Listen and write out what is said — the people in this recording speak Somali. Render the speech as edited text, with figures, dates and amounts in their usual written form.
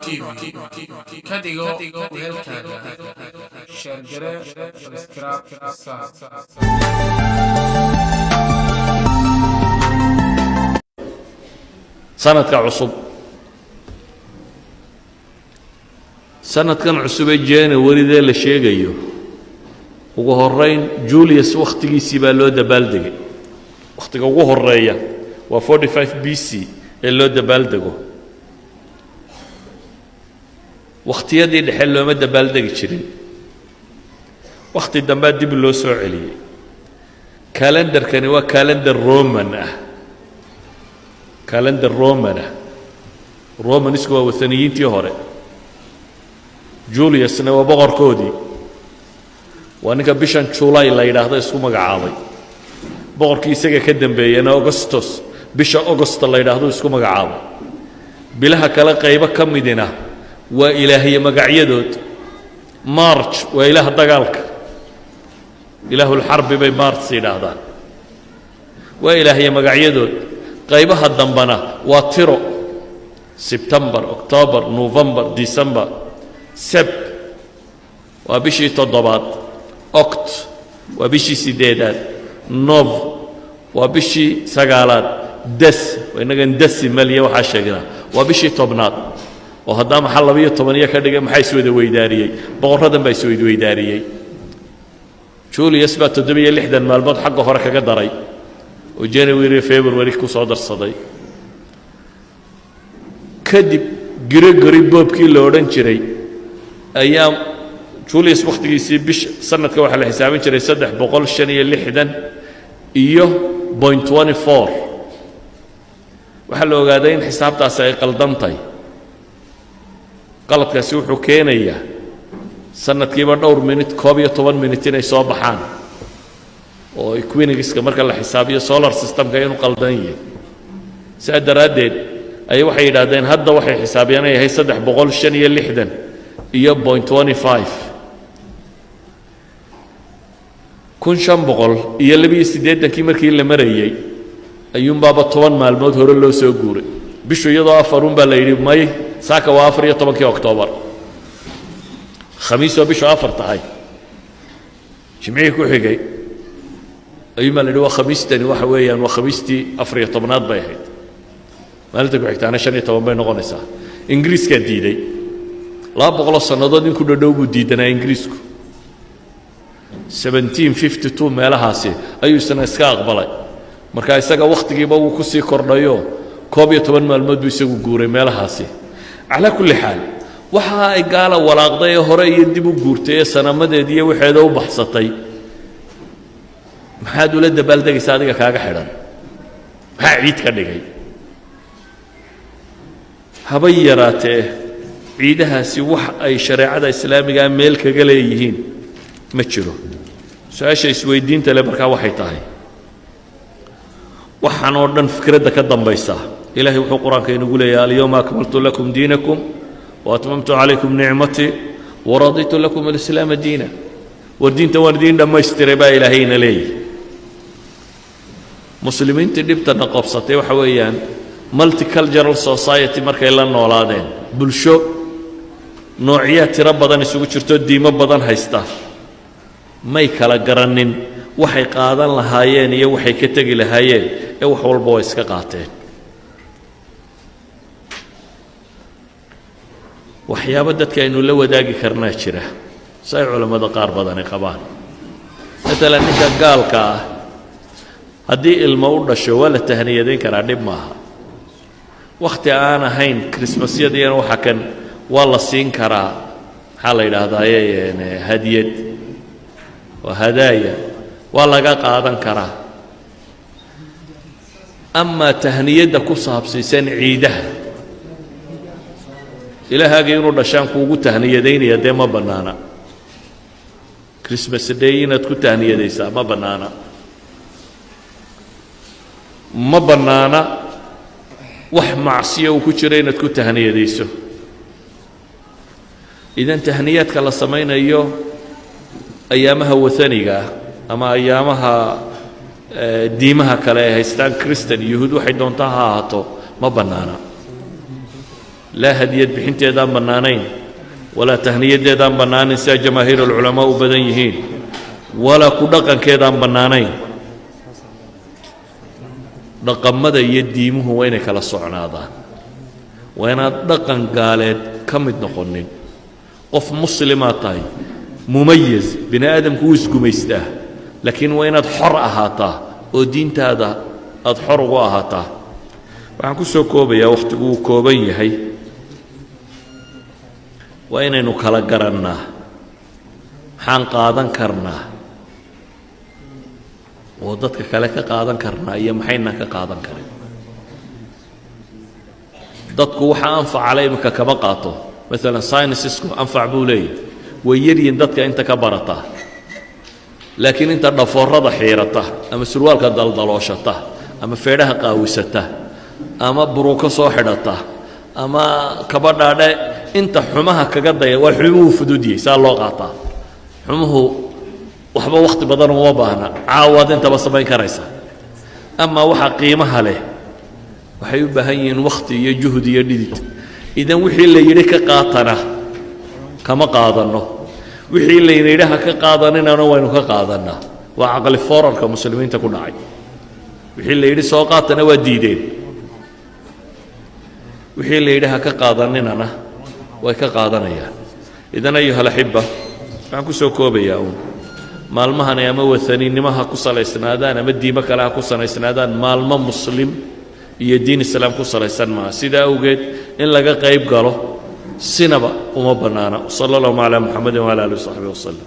TV kadigo weelkaaga share gare subscribe sanadka cusub sanadkan cusub ee January la sheegayo ugu horeyn Julius waqtigiisii baa loo dabaaldegay waqtiga ugu horeeya waa 45 BC ee loo dabaaldego waqtiyadii dhexe looma dabaaldegi jirin waqti dambe dib loo soo celiyay kalendarkani waa kalendar Roman ah kalendar Roman Romanisku waa wathaniyiintii hore Juliusna waa boqorkoodii waa ninka bishan July la yiraahdo isku magacaabay boqorkii isaga ka dambeeyay Augustus bisha August la yiraahdo isku magacaabay bilaha kala qaybo ka midina waa ilaahiye magacyadood March waa ilaah dagaalka ilaahul harb bay March yiraahdaan waa ilaahiye magacyadood qaybaha dambana waa tiro September October November December Sep waa bishii toddobaad Oct waa bishii sideedaad Nov waa bishii sagaalaad Des waa inaga decimal waxa sheegnaa waa bishii tobnaad oo hadda maxaa 12 ka dhigay maxay soo weydaariyay boqoradan bay soo weydaariyay Julius baa 760 maalmood xagga hore kaga daray oo January February ku soo darsaday kadib Gregory Boobkii la oran jiray ayaa Julius waqtigiisii bish sanadka waxa la xisaabin jiray 365 iyo 0.24 waxa la ogaaday in xisaabtaas ay qaldantay qaladkaasi wuxuu keenayaa sanadkiiba dhowr minute 12 minute inay soo baxaan oo equinoxiska marka la xisaabiyo solar systemka inuu qaldan yahay saadaradeed ay waxay yiraahdeen hadda waxay xisaabiyaan yahay 365 iyo 0.25 1500 iyo 280 markii la marayay ayuun baaba 10 maalmood hore loo soo guuray bishu iyadoo afarun baa la yiri may saaka waa 14 October khamiis oo bishu afar tahay jimciye ku xigay ayuma la waa khamiistani waxa weeyaan waa khamiistii 14aad bay ahayd maalinta ku xigtaana 15 bay noqonaysaa ingiriiska diiday 200 sanadood in ku dhadhow buu diidanaa ingiriisku 1752 meelahaasi ayuu isna iska aqbalay marka isaga waqtigiiba uu ku sii kordhayo 12 maalmood buu isagu guuray meelahaasi على كل حال waxa ay gaala walaaqday hore iyo dib u guurtay sanamadeedii waxeeda u baxsatay maxaa dawladda dabaaldegaysa adiga kaaga xidhan maxaa ciid ka dhigay haba yaraatee ciidahaasi wax ay shariicada islaamiga meel kaga leeyihiin ma jiro su'aasha isweydiinta le markaa waxay tahay waxaan oo dhan fikradda ka dambaysa إلهي وحو قرآن كي نقول يا اليوم أكملت لكم دينكم وأتممت عليكم نعمتي ورضيت لكم الإسلام دينا والدين توردين لما يستربا إلهينا لي مسلمين تدبت نقبصتي وحويان multicultural society markay la noolaadeen bulsho noocyad tira badan isugu jirto diimo badan haysta may kala garanin waxay qaadan lahaayeen iyo waxay ka tagi lahaayeen ee wax walba way iska qaateen waxyaabo dadka aynu la wadaagi karnaa jira say culimada qaar badan ay qabaan مثلا ninka gaalka ah hadii ilmo u dhasho wala tahniyadeyn kara dib maaha waqti aan ahayn Christmasyadeen waxa kan wala siin kara waxa la yiraahdaa hadiyad wa hadaaya wala ga qaadan kara amma tahniyada ku saabsan ciidaha ilaahaga inuu dhashaan kuugu tahniyadeynaya de ma banaana Christmas day inaad ku tahniyadeysa ma banaana wax macsiyo uu ku jiro inaad ku tahniyadeyso idan tahniyadka la sameeyo ayaamaha wathaniga ama ayaamaha diimaha kale ee haystaan Christian Yahuud waxay doontaa ha ahaato ma banaana laa hadiyad bixinteedaan bannaanayn walaa tahniyadeedaan bannaanayn sida jamaahiir alculamaa u badan yihiin walaa ku dhaqankeedaan bannaanayn dhaqamada iyo diimuhu waa inay kala socnaadaan waa inaad dhaqan gaaleed ka mid noqonin qof muslimaad tahay mumayis bini aadamku wuu isgumaystaa laakiin waa inaad xor ahaataa oo diintaada aad xor ugu ahaataa waxaan ku soo koobayaa wakhtigu uu kooban yahay waa inaynu kala garannaa maxaan qaadan karnaa oo dadka kale ka qaadan karnaa iyo maxayna ka qaadan karin dadku waxa anfacale imika kama qaato maalan sciencisku anfac buu leeyahy way yaryihin dadka inta ka barataa laakiin inta dhafoorada xiirata ama surwaalka daldalooshata ama feedhaha qaawisata ama buruuka soo xidhata ama kabadhaadhe inta xumaha kaga daya waa xumuhu fududiyey saa loo qaataa xumuhu waxba wakhti badan uma baahna caawaad intaba samayn karaysa ama waxa qiimaha leh waxay u baahan yihiin wakhti iyo juhdi iyo dhidid idan wixii la yidhi ka qaatana kama qaadanno wixii la yidhi ha ka qaadaninaana waynu ka qaadannaa waa caqli foorarka muslimiinta ku dhacay wixii la yidhi soo qaatana waa diideen wixii la yidhi ha ka qaadaninana way ka qaadanayaan idan ayuha alaxiba waxaan ku soo koobayaa uun maalmahani ama waaniinimo ha ku salaysnaadaan ama diimo kale ha ku salaysnaadaan maalmo muslim iyo diin islaam ku salaysan maaha sidaa awgeed in laga qayb galo sinaba uma bannaana sala allahu calaa muxamedin wala alihi wasaxbihi wasalam